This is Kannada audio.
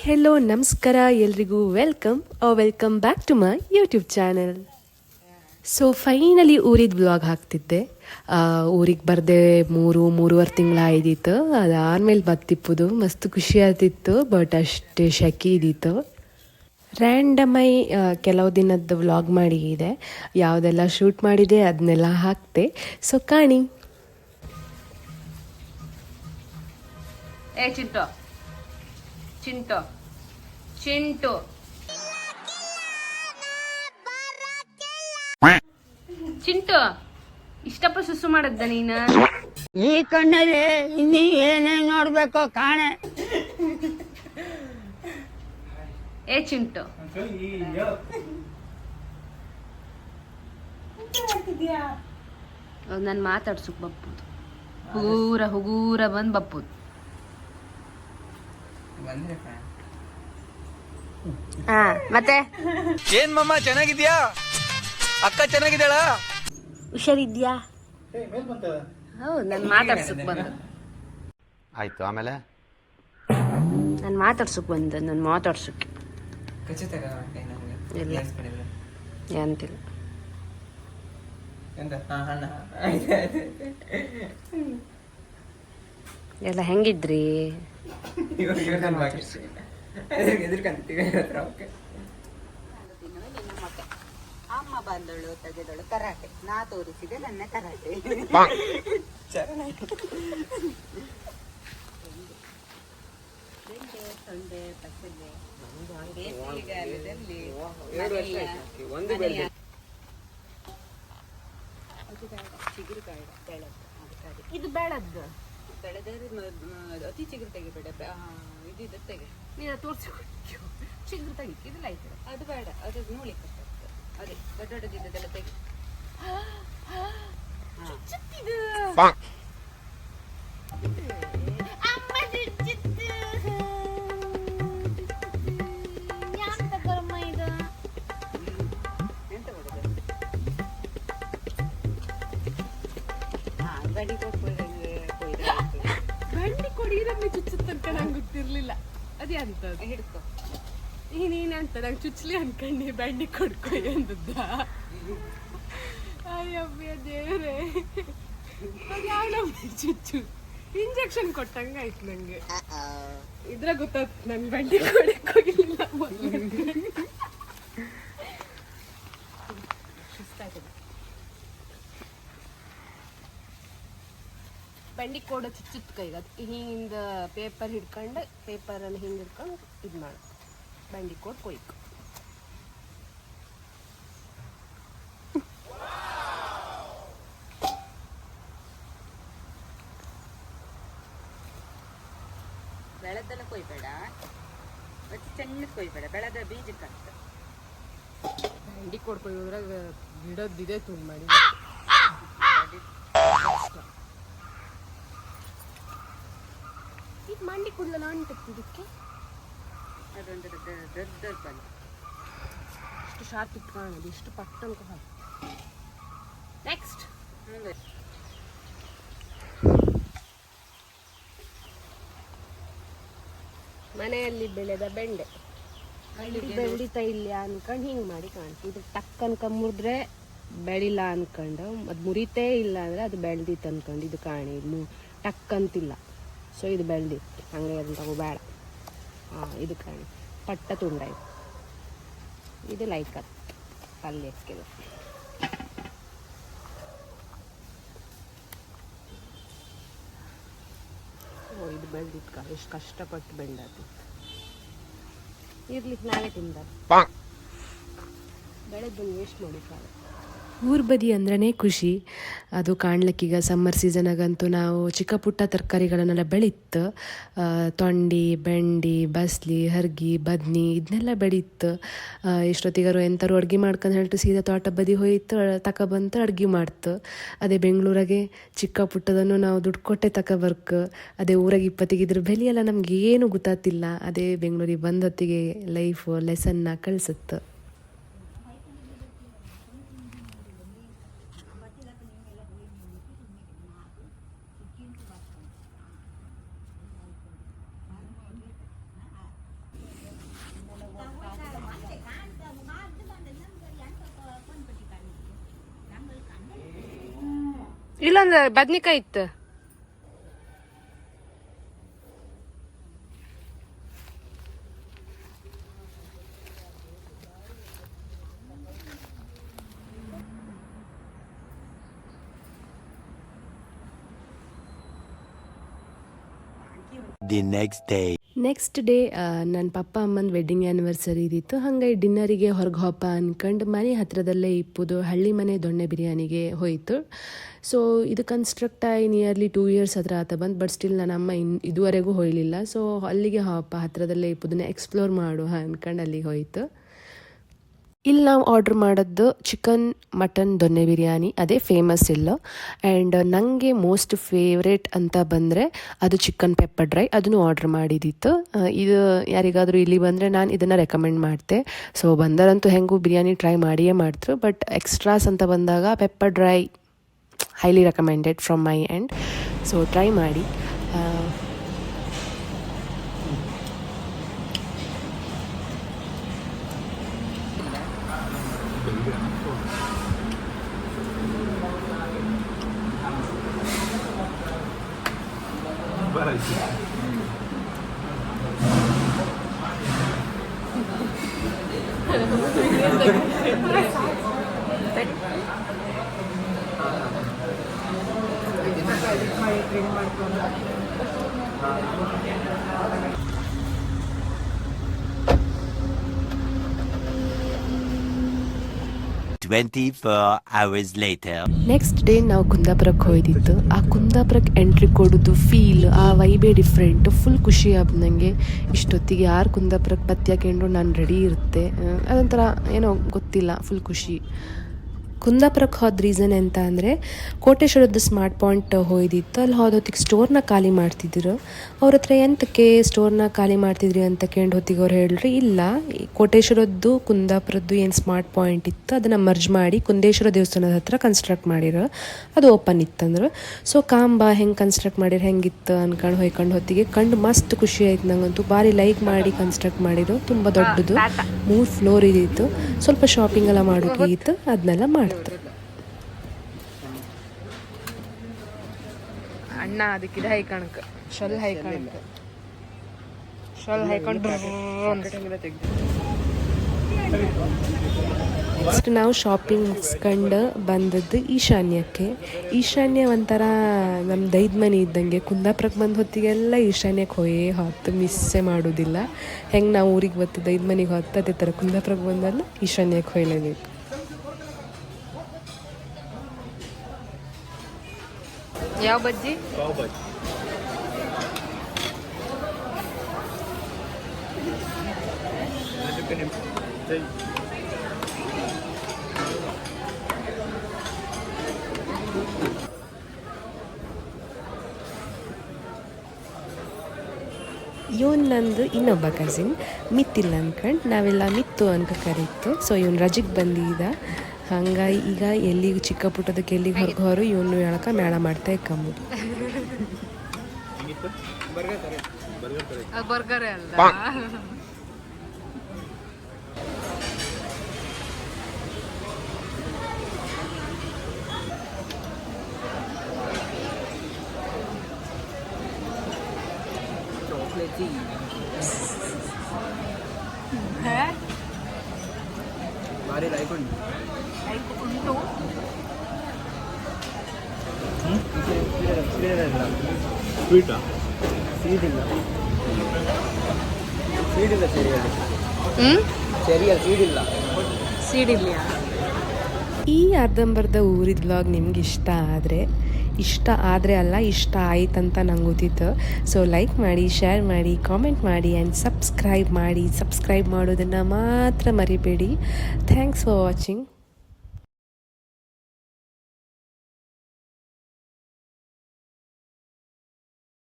ಹೆಲೋ ನಮಸ್ಕಾರ ಎಲ್ರಿಗೂ welcome back to my YouTube channel. So finally ಊರಿದ್ದು ಬ್ಲಾಗ್ ಹಾಕ್ತಿದ್ದೆ. ಊರಿಗೆ ಬರದೆ ಮೂರುವರೆ ತಿಂಗಳಾಯ್ದಿತ್ತು. ಅದಾದ್ಮೇಲೆ ಬತ್ತಿಪ್ಪುದು ಮಸ್ತ್ ಖುಷಿ ಆಗ್ತಿತ್ತು, ಬಟ್ ಅಷ್ಟೇ ಶೆಕೆ ಇದ್ದಿತ್ತು. ರ್ಯಾಂಡಮೈ ಕೆಲವು ದಿನದ್ದು ವ್ಲಾಗ್ ಮಾಡಿದೆ, ಯಾವುದೆಲ್ಲ ಶೂಟ್ ಮಾಡಿದೆ ಅದನ್ನೆಲ್ಲ ಹಾಕ್ತೆ. ಸೊ ಕಾಣಿ. ಚಿಂಟು ಚಿಂಟು ಚಿಂಟು ಇಷ್ಟಪ್ಪ ಸುಸು ಮಾಡದ್ದ ನೀನು? ಈ ಕಣ್ಣಲ್ಲಿ ಇನ್ನೀ ಏನೇನ್ ನೋಡ್ಬೇಕೋ ಕಾಣೆ. ಏ ಚಿಂಟು, ನಾನು ಮಾತಾಡ್ಸಕ್ ಬಪ್ಪುದು, ಹುಗೂರ ಬಂದ್ ಬಪ್ಪುದು. ಮತ್ತೆ ಏನ್ ಮಮ್ಮ ಚೆನ್ನಾಗಿದ್ಯಾ? ಅಕ್ಕ ಚೆನ್ನಾಗಿದ್ದಾಳ? ಹುಷಾರಿದ್ಯಾ? ಹೌದು, ನಾನು ಮಾತಾಡ್ಸಕ್ ಬಂದ. ಆಯ್ತು, ಆಮೇಲೆ ನಾನು ಮಾತಾಡ್ಸಕ್ ಬಂದ. ನಾನು ಮಾತಾಡ್ಸಕ್ಕೆ ಇಲ್ಲ ಅಂತಿಲ್ಲ. ಎಲ್ಲ ಹೆಂಗಿದ್ರಿ? ಅಮ್ಮ ಬಂದಳು, ತೆಗೆದಳು ಕರಾಟೆ. ನಾ ತೋರಿಸಿದೆ ನನ್ನ ಕರಾಟೆ. ಸೊಂಡೆ ಪಸಲೆ ಬೇಸಿಗೆಗಾಲದಲ್ಲಿ ಇದು ಬೇಡದ್ದು ಅತಿ ಚಿಗುರು ತೆಗಿಬೇಡ, ಇದು ತೆಗೆ. ನೀನು ತೋರಿಸಿ ಚಿಗುರು ತೆಗಿ. ಇದೆಲ್ಲ ಆಯ್ತು, ಅದು ಬೇಡ, ಅದು ನೋಡ್ಲಿಕ್ಕೆ ಅದೇ ದೊಡ್ಡ ದೊಡ್ಡದಿದ್ದದೆಲ್ಲ ತೆಗಿ. ಬಂಡಿ ಕೊಡಿ, ನಮ್ಗೆ ಚುಚ್ಚು ತನಕ ನಂಗೆ ಗೊತ್ತಿರ್ಲಿಲ್ಲ. ಅದೇ ಅಂತ ಹಿಡ್ಕೊ. ನೀನಂತ ನಂಗೆ ಚುಚ್ಚಲಿ ಅನ್ಕಂಡು ಬಂಡಿ ಕೊಡ್ಕೊ ಅಂದದ್ದ. ಅಯ್ಯಬ್ಬಿಯ ದೇವ್ರೆ, ಅದು ಯಾವ ನಮ್ಗೆ ಚುಚ್ಚು ಇಂಜೆಕ್ಷನ್ ಕೊಟ್ಟಂಗ ಆಯ್ತು ನಂಗೆ. ಇದ್ರ ಗೊತ್ತಾಯ್ತು ನನ್ ಬಂಡಿ ಕೊಡಕ್ ಹೋಗಿಲ್ಲ. ಬಂಡಿ ಕೊಡೋ ಚುಚ್ಚುತ್ ಕೈಗೆ ಅದಕ್ಕೆ ಹಿಂಗಿಂದ ಪೇಪರ್ ಹಿಡ್ಕೊಂಡು ಪೇಪರಲ್ಲಿ ಹಿಂಗೆ ಹಿಡ್ಕೊಂಡು ಇದು ಮಾಡು. ಬಂಡಿ ಕೊಡ್ ಕೊಯ್ಕು. ಬೆಳೆದೆಲ್ಲ ಕೊಯ್ಬೇಡ, ಅತಿ ಸಣ್ಣಕ್ಕೆ ಕೊಯ್ಬೇಡ, ಬೆಳೆದ ಬೀಜಕ್ಕಂತ. ಬಂಡಿ ಕೊಯ್ಯೋದ್ರಾಗ ಗಿಡದ್ದಿದೆ ತುಂಬ ಮಾಡಿ ಇದು ಮಂಡಿ ಕೂದಲೆಲ್ಲ ಅಂಟುತ್ತೆ ಇದಕ್ಕೆ. ಅದೊಂದು ದೊಡ್ಡ ಬಂದು ಇಷ್ಟು ಶಾರ್ಪ್ ಇಟ್ಕೊಳ್ಳೋದು, ಇಷ್ಟು ಪಟ್ಟ ಅನ್ಕೊ. ನೆಕ್ಸ್ಟ್ ಮನೆಯಲ್ಲಿ ಬೆಳೆದ ಬೆಂಡೆ ಬೆಳಿತಾ ಇಲ್ಲ ಅನ್ಕೊಂಡು ಹಿಂಗೆ ಮಾಡಿ ಕಾಣ್ತೀವಿ. ಇದು ಟಕ್ ಅನ್ಕ ಮುರಿದ್ರೆ ಬೆಳಿಲ್ಲ ಅನ್ಕೊಂಡು, ಅದು ಮುರಿತೇ ಇಲ್ಲ ಅಂದರೆ ಅದು ಬೆಳ್ದಿತ್ತು ಅನ್ಕೊಂಡು ಇದು ಕಾಣಿ. ಇದು ಟಕ್ ಅಂತಿಲ್ಲ, ಸೊ ಇದು ಬೆಳ್ದಿತ್ತು. ಹಂಗೆ ಅದನ್ನ ತಗೋ ಬೇಡ. ಇದು ಕಾಣಿ ಪಟ್ಟ ತುಂಡಾಯ್ತು. ಇದು ಲೈಕ್ ಪಲ್ಯಕ್ಕೆ. ಇದು ಬೆಳ್ದಿತ್ತು, ಎಷ್ಟು ಕಷ್ಟಪಟ್ಟು ಬೆಂಡಾತು. ಇರ್ಲಿಕ್ಕೆ ನಾವೇ ತಿಂದ ಬೆಳೆದ್ ಬಂದು ವೇಸ್ಟ್ ಮಾಡಿ ಕಾಲ. ಊರು ಬದಿ ಅಂದ್ರೇ ಖುಷಿ. ಅದು ಕಾಣ್ಲಿಕ್ಕೀಗ ಸಮ್ಮರ್ ಸೀಸನಾಗಂತೂ ನಾವು ಚಿಕ್ಕ ಪುಟ್ಟ ತರಕಾರಿಗಳನ್ನೆಲ್ಲ ಬೆಳೀತು. ತೊಂಡಿ, ಬೆಂಡಿ, ಬಸ್ಲಿ, ಹರ್ಗಿ, ಬದ್ನಿ ಇದನ್ನೆಲ್ಲ ಬೆಳೀತು. ಎಷ್ಟೊತ್ತಿಗಾರು ಎಂಥರು ಅಡ್ಗೆ ಮಾಡ್ಕೊಂಡು ಹೇಳ್ತು ಸೀದಾ ತೋಟ ಬದಿ ಹೋಯ್ತು, ತಗೊಬಂತು ಅಡ್ಗೆ ಮಾಡ್ತು. ಅದೇ ಬೆಂಗಳೂರಾಗೆ ಚಿಕ್ಕ ಪುಟ್ಟದನ್ನು ನಾವು ದುಡ್ಡು ಕೊಟ್ಟೆ ತಗೊಬರ್ಕು. ಅದೇ ಊರಾಗೆ ಇಪ್ಪತ್ತಿಗಿದ್ರ ಬೆಲೆ ಎಲ್ಲ ನಮ್ಗೆ ಏನು ಗೊತ್ತಾತಿಲ್ಲ. ಅದೇ ಬೆಂಗಳೂರಿಗೆ ಬಂದೊತ್ತಿಗೆ ಲೈಫು ಲೆಸನ್ನ ಕಳಿಸುತ್ತೆ. ಇಲ್ಲೊಂದು ಬದ್ನಿಕಾಯಿ ಇತ್ತು. The next day. Next day ನನ್ನ ಪಪ್ಪ ಅಮ್ಮನ ವೆಡ್ಡಿಂಗ್ ಆ್ಯನಿವರ್ಸರಿ ಇದ್ದಿತ್ತು. ಹಾಗಾಗಿ ಡಿನ್ನರಿಗೆ ಹೊರಗೆ ಹೋಪ ಅನ್ಕೊಂಡು ಮನೆ ಹತ್ರದಲ್ಲೇ ಇಪ್ಪುದು ಹಳ್ಳಿ ಮನೆ ದೊಣ್ಣೆ ಬಿರಿಯಾನಿಗೆ ಹೋಯಿತು. ಸೊ ಇದು ಕನ್ಸ್ಟ್ರಕ್ಟ್ ಆಗಿ ನಿಯರ್ಲಿ 2 years ಹತ್ರ ಆತ ಬಂದು, ಬಟ್ ಸ್ಟಿಲ್ ನನ್ನ ಅಮ್ಮ ಇದುವರೆಗೂ ಹೋಗಲಿಲ್ಲ. ಸೊ ಅಲ್ಲಿಗೆ ಹೋಪ ಹತ್ರದಲ್ಲೇ ಇಪ್ಪುದನ್ನ ಎಕ್ಸ್ಪ್ಲೋರ್ ಮಾಡು ಅನ್ಕೊಂಡು ಅಲ್ಲಿಗೆ ಹೋಯಿತು. ಇಲ್ಲಿ ನಾವು ಆರ್ಡ್ರ್ ಮಾಡೋದು ಚಿಕನ್ ಮಟನ್ ದೊನ್ನೆ ಬಿರಿಯಾನಿ, ಅದೇ ಫೇಮಸ್ ಇಲ್ಲ. ಆ್ಯಂಡ್ ನನಗೆ ಮೋಸ್ಟ್ ಫೇವ್ರೇಟ್ ಅಂತ ಬಂದರೆ ಅದು ಚಿಕನ್ ಪೆಪ್ಪರ್ ಡ್ರೈ, ಅದನ್ನು ಆರ್ಡ್ರ್ ಮಾಡಿದ್ದಿತ್ತು. ಇದು ಯಾರಿಗಾದರೂ ಇಲ್ಲಿ ಬಂದರೆ ನಾನು ಇದನ್ನು ರೆಕಮೆಂಡ್ ಮಾಡ್ತೆ. ಸೊ ಬಂದರಂತೂ ಹೆಂಗೂ ಬಿರಿಯಾನಿ ಟ್ರೈ ಮಾಡಿಯೇ ಮಾಡ್ತಾರೆ, ಬಟ್ ಎಕ್ಸ್ಟ್ರಾಸ್ ಅಂತ ಬಂದಾಗ pepper dry highly recommended from my end. So try ಮಾಡಿ. hours later. ನೆಕ್ಸ್ಟ್ ಡೇ ನಾವು ಕುಂದಾಪುರಕ್ಕೆ ಹೋಯ್ದಿತ್ತು. ಆ ಕುಂದಾಪುರಕ್ಕೆ ಎಂಟ್ರಿ ಕೊಡೋದು ಫೀಲ್, ಆ ವೈಬೇ ಡಿಫ್ರೆಂಟ್. ಫುಲ್ ಖುಷಿ ಆಯ್ತು ನನಗೆ. ಇಷ್ಟೊತ್ತಿಗೆ ಯಾರು ಕುಂದಾಪುರಕ್ಕೆ ಬತ್ತಿಯಾಕೊಂಡ್ರು ನಾನು ರೆಡಿ ಇರುತ್ತೆ. ಅದೊಂಥರ ಏನೋ ಗೊತ್ತಿಲ್ಲ, ಫುಲ್ ಖುಷಿ. ಕುಂದಾಪುರಕ್ಕೆ ಹೋದ ರೀಸನ್ ಎಂತ ಅಂದರೆ ಕೋಟೇಶ್ವರದ್ದು ಸ್ಮಾರ್ಟ್ ಪಾಯಿಂಟ್ ಹೋಯ್ದಿತ್ತು. ಅಲ್ಲಿ ಹೋದೊತ್ತಿಗೆ ಸ್ಟೋರ್ನ ಖಾಲಿ ಮಾಡ್ತಿದ್ರು. ಅವ್ರ ಹತ್ರ ಎಂತಕ್ಕೆ ಸ್ಟೋರ್ನ ಖಾಲಿ ಮಾಡ್ತಿದ್ರಿ ಅಂತ ಕೇಳಿ ಹೊತ್ತಿಗೆ ಅವ್ರು ಹೇಳ್ರಿ, ಇಲ್ಲ ಕೋಟೇಶ್ವರದ್ದು ಕುಂದಾಪುರದ್ದು ಏನು ಸ್ಮಾರ್ಟ್ ಪಾಯಿಂಟ್ ಇತ್ತು ಅದನ್ನು ಮರ್ಜ್ ಮಾಡಿ ಕುಂದೇಶ್ವರ ದೇವಸ್ಥಾನದ ಹತ್ರ ಕನ್ಸ್ಟ್ರಕ್ಟ್ ಮಾಡಿರೋ, ಅದು ಓಪನ್ ಇತ್ತಂದ್ರೆ. ಸೊ ಕಾಂಬ ಹೆಂಗೆ ಕನ್ಸ್ಟ್ರಕ್ಟ್ ಮಾಡಿರೋ ಹೆಂಗಿತ್ತು ಅನ್ಕೊಂಡು ಹೊಯ್ಕೊಂಡು ಹೊತ್ತಿಗೆ ಕಂಡು ಮಸ್ತ್ ಖುಷಿ ಆಯ್ತು ನಂಗಂತೂ. ಭಾರಿ ಲೈಕ್ ಮಾಡಿ ಕನ್ಸ್ಟ್ರಕ್ಟ್ ಮಾಡಿರೋ, ತುಂಬ ದೊಡ್ಡದು 3 ಫ್ಲೋರ್ ಇದ್ದಿತ್ತು. ಸ್ವಲ್ಪ ಶಾಪಿಂಗ್ ಎಲ್ಲ ಮಾಡೋಕ್ಕಿತ್ತು, ಅದನ್ನೆಲ್ಲ ಮಾಡ್ತು ಅಣ್ಣ. ಅದಕ್ಕಿದ ಹೈಕಣಕ್ಕೆ ಶಲ್ ಹೈಕಣಕ್ಕೆ ಶಲ್ ಹೈಕೊಂಡು ನೆಕ್ಸ್ಟ್ ನಾವು ಶಾಪಿಂಗ್ ಮುಗಿಸ್ಕೊಂಡು ಬಂದದ್ದು ಈಶಾನ್ಯಕ್ಕೆ. ಈಶಾನ್ಯ ಒಂಥರ ನಮ್ಮ ದೈದ್ ಮನೆ ಇದ್ದಂಗೆ. ಕುಂದಾಪುರಕ್ಕೆ ಬಂದ ಹೊತ್ತಿಗೆಲ್ಲ ಈಶಾನ್ಯಕ್ಕೆ ಹೊತ್ತು ಮಿಸ್ಸೇ ಮಾಡೋದಿಲ್ಲ. ಹೆಂಗೆ ನಾವು ಊರಿಗೆ ಬತ್ತು ದೈದ್ ಮನೆಗೆ ಹೊತ್ತು, ಅದೇ ಥರ ಕುಂದಾಪುರಕ್ಕೆ ಬಂದಲ್ಲ ಈಶಾನ್ಯಕ್ಕೆ ಹೊಯ್ಲೇಬೇಕು. ಯಾವ ಬಜ್ಜಿ? ಇವನು ನಂದು ಇನ್ನೊಬ್ಬ ಕಸಿನ್ ಮಿತ್ತಿಲ್ಲ ಅನ್ಕೊಂಡು ನಾವೆಲ್ಲ ಮಿತ್ತು ಅನ್ಕ ಕರೀತು. ಸೊ ಇವನು ರಜೆಗೆ ಬಂದಿದ್ದ. ಹಂಗಾಗಿ ಈಗ ಎಲ್ಲಿಗೆ ಚಿಕ್ಕ ಪುಟ್ಟದಕ್ಕೆ ಎಲ್ಲಿಗೆ ಹೊರಗೋರು ಇವನು ಹೇಳಕ ಮೇಳ ಮಾಡ್ತಾ ಇಕ್ಕಂಬುದು. ಬರ್ಗರೇ ಅಲ್ಲ. ಭಾರಿ ಲೈಕ್ ಉಂಟು. ಸ್ವೀಟಾ? ಸೀಡಿಲ್ಲ ಸೀಡಿಲ್ಲ. ಸೀಡಿಲ್ಲ. ಈ ಅರ್ಧಂಬರ್ಧ ಊರಿದ ವ್ಲಾಗ್ ನಿಮ್ಗೆ ಇಷ್ಟ ಆದರೆ ಅಲ್ಲ, ಇಷ್ಟ ಆಯ್ತಂತ ನಂಗೆ ಗೊತ್ತಿತ್ತು. ಸೊ ಲೈಕ್ ಮಾಡಿ, ಶೇರ್ ಮಾಡಿ, ಕಾಮೆಂಟ್ ಮಾಡಿ ಆ್ಯಂಡ್ ಸಬ್ಸ್ಕ್ರೈಬ್ ಮಾಡೋದನ್ನು ಮಾತ್ರ ಮರಿಬೇಡಿ. Thanks for watching.